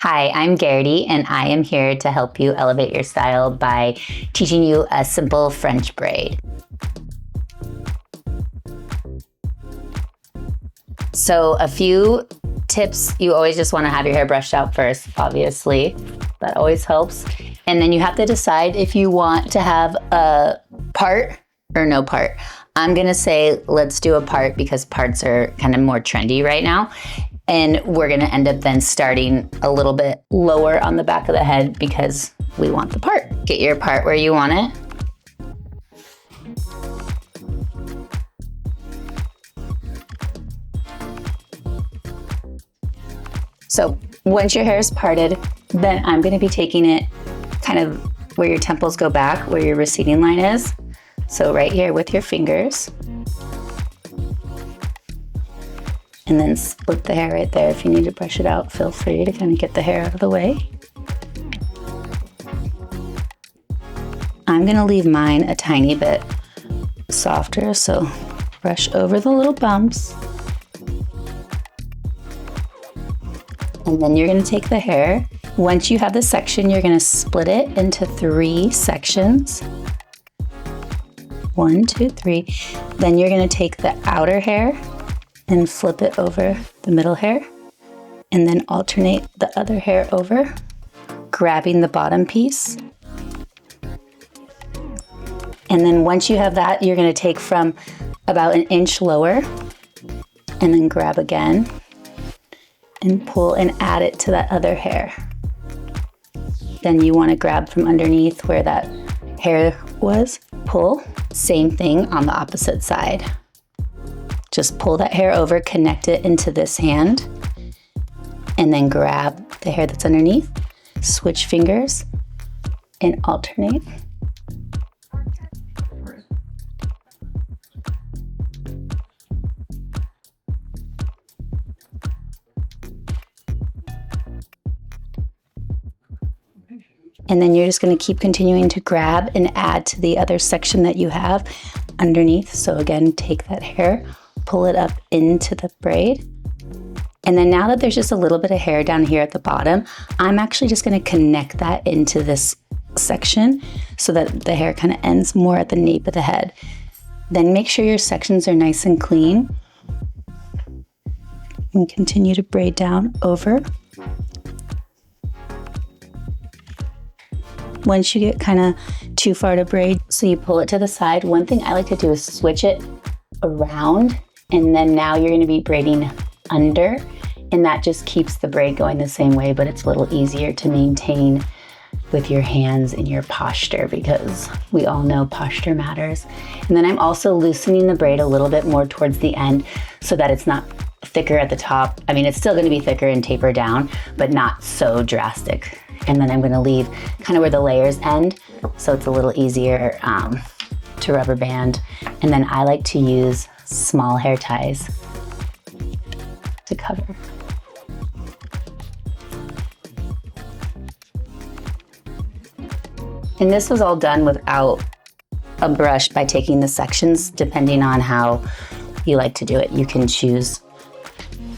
Hi, I'm Garrity, and I am here to help you elevate your style by teaching you a simple French braid. So a few tips: you always just want to have your hair brushed out first, obviously. That always helps. And then you have to decide if you want to have a part or no part. I'm gonna say let's do a part because parts are kind of more trendy right now. And we're gonna end up then starting a little bit lower on the back of the head because we want the part. Get your part where you want it. So once your hair is parted, then I'm gonna be taking it kind of where your temples go back, where your receding line is. So right here with your fingers. And then split the hair right there. If you need to brush it out, feel free to kind of get the hair out of the way. I'm gonna leave mine a tiny bit softer, so brush over the little bumps. And then you're gonna take the hair. Once you have the section, you're gonna split it into 3 sections. 1, 2, 3. Then you're gonna take the outer hair and flip it over the middle hair, and then alternate the other hair over, grabbing the bottom piece. And then once you have that, you're gonna take from about 1 inch lower and then grab again and pull and add it to that other hair. Then you wanna grab from underneath where that hair was, pull. Same thing on the opposite side. Just pull that hair over, connect it into this hand, and then grab the hair that's underneath, switch fingers, and alternate. And then you're just gonna keep continuing to grab and add to the other section that you have underneath. So again, take that hair, pull it up into the braid. And then now that there's just a little bit of hair down here at the bottom, I'm actually just gonna connect that into this section so that the hair kind of ends more at the nape of the head. Then make sure your sections are nice and clean. And continue to braid down over. Once you get kind of too far to braid, so you pull it to the side, one thing I like to do is switch it around, and then now you're gonna be braiding under, and that just keeps the braid going the same way, but it's a little easier to maintain with your hands and your posture because we all know posture matters. And then I'm also loosening the braid a little bit more towards the end so that it's not thicker at the top. I mean, it's still gonna be thicker and taper down, but not so drastic. And then I'm gonna leave kind of where the layers end, so it's a little easier to rubber band. And then I like to use small hair ties to cover. And this was all done without a brush by taking the sections, depending on how you like to do it. You can choose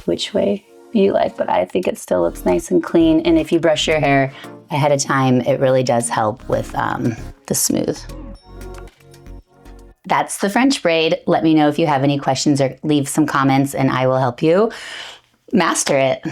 which way you like, but I think it still looks nice and clean. And if you brush your hair ahead of time, it really does help with the smooth. That's the French braid. Let me know if you have any questions or leave some comments and I will help you master it.